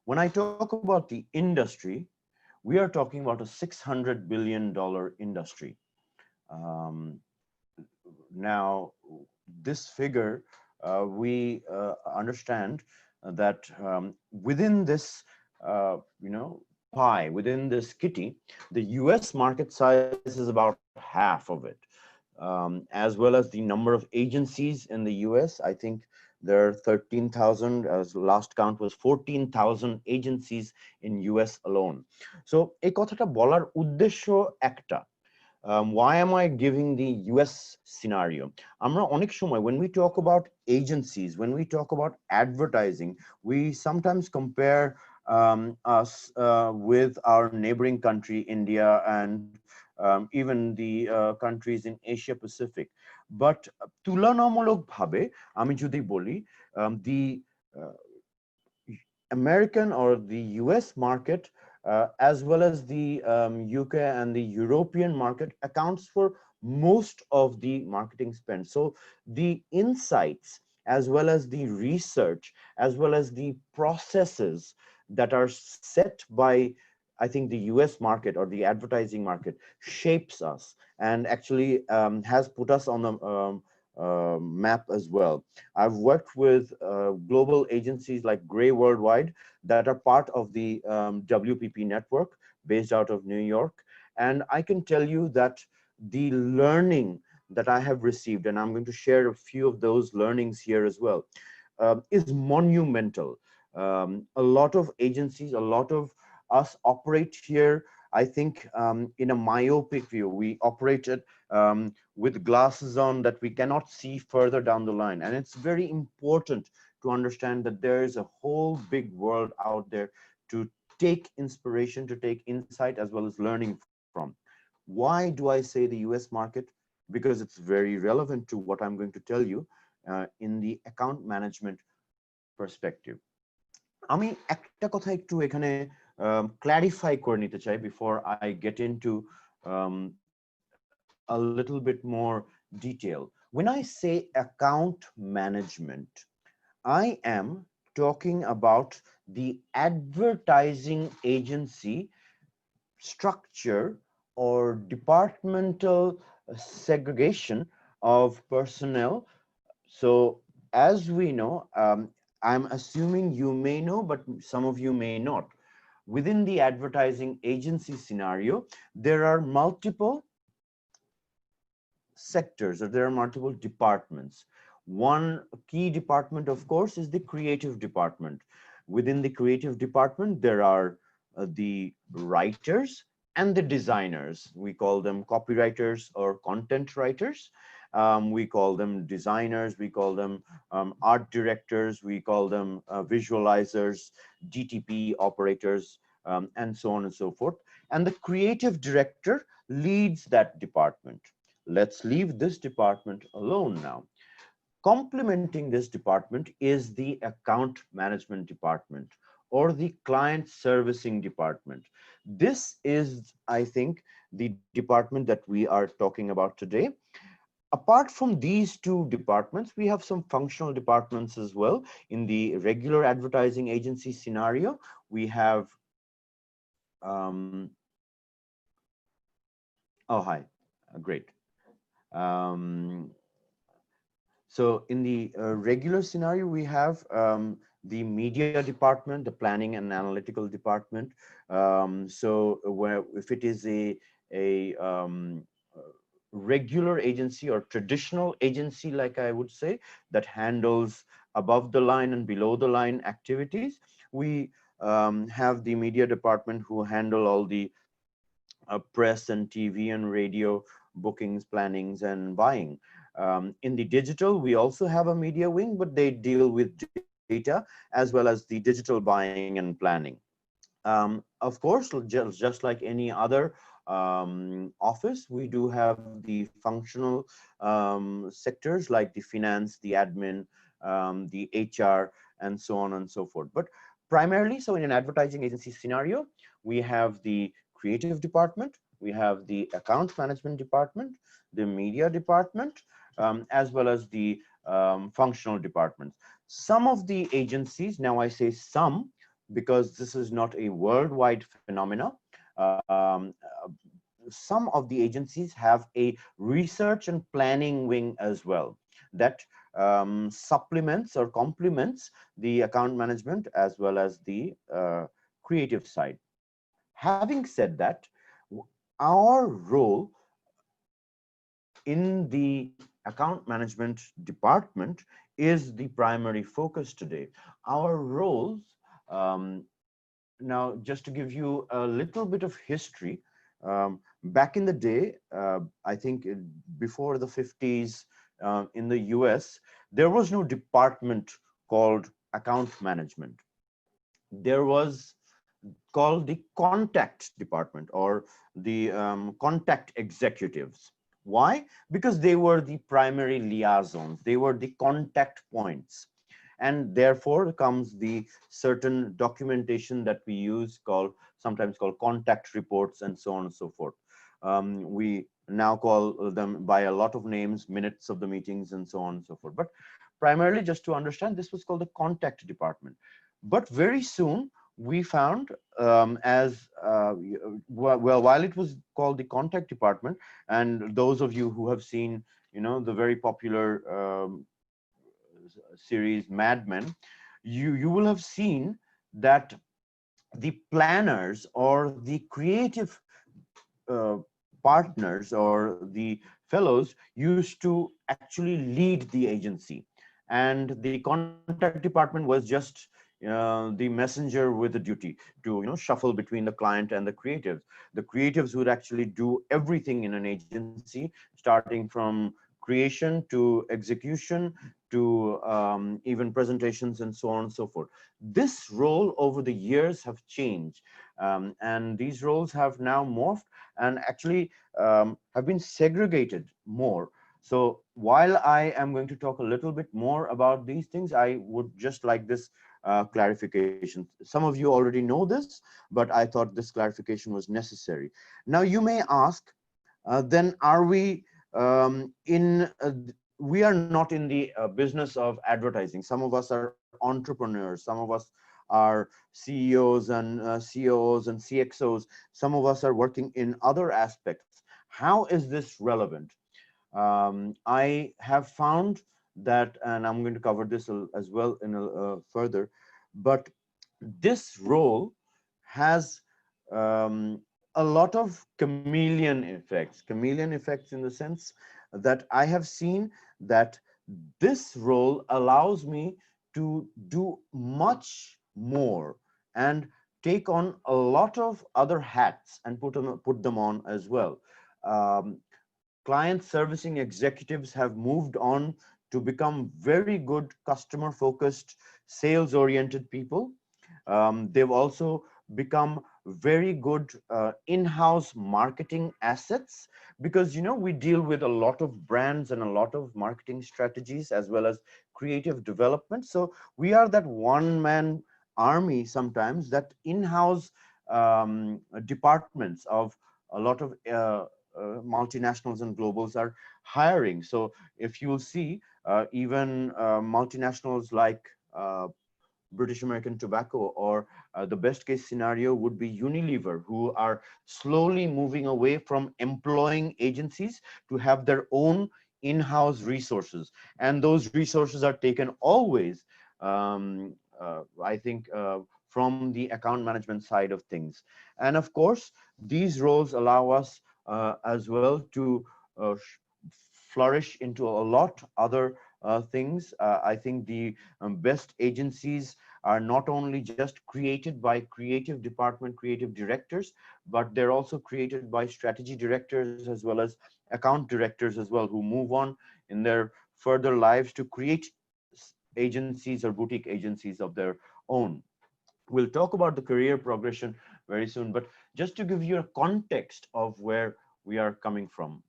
When I talk about the industry, we are talking about a $600 billion industry. Um, Now, this figure, we understand that within this, pie, within this kitty, the US market size is about half of it, as well as the number of agencies in the US. I think there are 13,000, as last count was 14,000 agencies in US alone. So এই কথাটা বলার উদ্দেশ্য একটা, why am I giving the US scenario? Amra onek shomoy, when we talk about agencies, when we talk about advertising, we sometimes compare us with our neighboring country, India, and even the countries in Asia Pacific. But তুলনামূলক ভাবে আমি যদি বলি, the uh, American or the US market, as well as the UK and the European market, accounts for most of the marketing spend. So the insights, as well as the research, as well as the processes that are set by, I think, the US market or the advertising market shapes us and actually has put us on the map as well. I've worked with global agencies like Gray Worldwide that are part of the WPP network based out of New York. And I can tell you that the learning that I have received, and I'm going to share a few of those learnings here as well, is monumental. A lot of agencies, a lot of us operate here, I think, in a myopic view. We operate it with glasses on that we cannot see further down the line. And it's very important to understand that there is a whole big world out there to take inspiration, to take insight, as well as learning from. Why do I say the US market? Because it's very relevant to what I'm going to tell you in the account management perspective. আমি একটা কথা একটু এখানে clarify করে নিতে চাই before I get into um, a little bit more detail. When I say account management, I am talking about the advertising agency structure or departmental segregation of personnel. So, as we know, I'm assuming you may know, but some of you may not. Within the advertising agency scenario, there are multiple sectors, or there are multiple departments. One key department, of course, is the creative department. Within the creative department, there are the writers and the designers. We call them copywriters or content writers. We call them designers, we call them art directors, we call them visualizers, DTP operators, and so on and so forth. And the creative director leads that department. Let's leave this department alone now. Complementing this department is the account management department or the client servicing department. This is, I think, the department that we are talking about today. Apart from these two departments, we have some functional departments as well. In the regular advertising agency scenario, we have, oh, hi, great. So in the regular scenario, we have the media department, the planning and analytical department. So where if it is a regular agency or traditional agency, like I would say, that handles above the line and below the line activities, we have the media department who handle all the press and TV and radio bookings, plannings, and buying. In the digital, we also have a media wing, but they deal with data as well as the digital buying and planning. Of course, just like any other office, we do have the functional sectors like the finance, the admin, the HR, and so on and so forth. But primarily, so in an advertising agency scenario, we have the creative department, we have the account management department, the media department, as well as the functional departments. Some of the agencies, now I say some, because this is not a worldwide phenomena. Um, uh, some of the agencies have a research and planning wing as well that supplements or complements the account management as well as the creative side. Having said that, our role in the account management department is the primary focus today. Our roles, um, now just to give you a little bit of history, back in the day, I think before the 50s, in the US, there was no department called account management. There was called the contact department or the contact executives. Why? Because they were the primary liaisons, they were the contact points. And therefore comes the certain documentation that we use called, sometimes called contact reports and so on and so forth. We now call them by a lot of names, minutes of the meetings and so on and so forth. But primarily, just to understand, this was called the contact department. But very soon we found, as well, while it was called the contact department, and those of you who have seen, the very popular series Mad Men, you will have seen that the planners or the creative uh, partners or the fellows used to actually lead the agency, and the contact department was just the messenger with the duty to shuffle between the client and the creatives. The creatives would actually do everything in an agency, starting from creation to execution to even presentations and so on and so forth. This role over the years have changed, and these roles have now morphed and actually have been segregated more. So while I am going to talk a little bit more about these things, I would just like this clarification. Some of you already know this, but I thought this clarification was necessary. Now you may ask, then are we we are not in the business of advertising. Some of us are entrepreneurs, some of us are CEOs and COOs and CXOs, some of us are working in other aspects. How is this relevant? I have found that, and I'm going to cover this as well in further, but this role has a lot of chameleon effects in the sense that I have seen that this role allows me to do much more and take on a lot of other hats and put them on as well. Um, Client servicing executives have moved on to become very good customer focused, sales oriented people. They've also become very good in-house marketing assets, because we deal with a lot of brands and a lot of marketing strategies as well as creative development. So we are that one man army sometimes, that in-house departments of a lot of multinationals and globals are hiring. So if you'll see, even multinationals like British American Tobacco, or the best case scenario would be Unilever, who are slowly moving away from employing agencies to have their own in-house resources. And those resources are taken always, I think, from the account management side of things. And of course, these roles allow us as well to flourish into a lot other things. I think the best agencies are not only just created by creative department, creative directors, but they're also created by strategy directors as well as account directors as well, who move on in their further lives to create agencies or boutique agencies of their own. We'll talk about the career progression very soon, but just to give you a context of where we are coming from.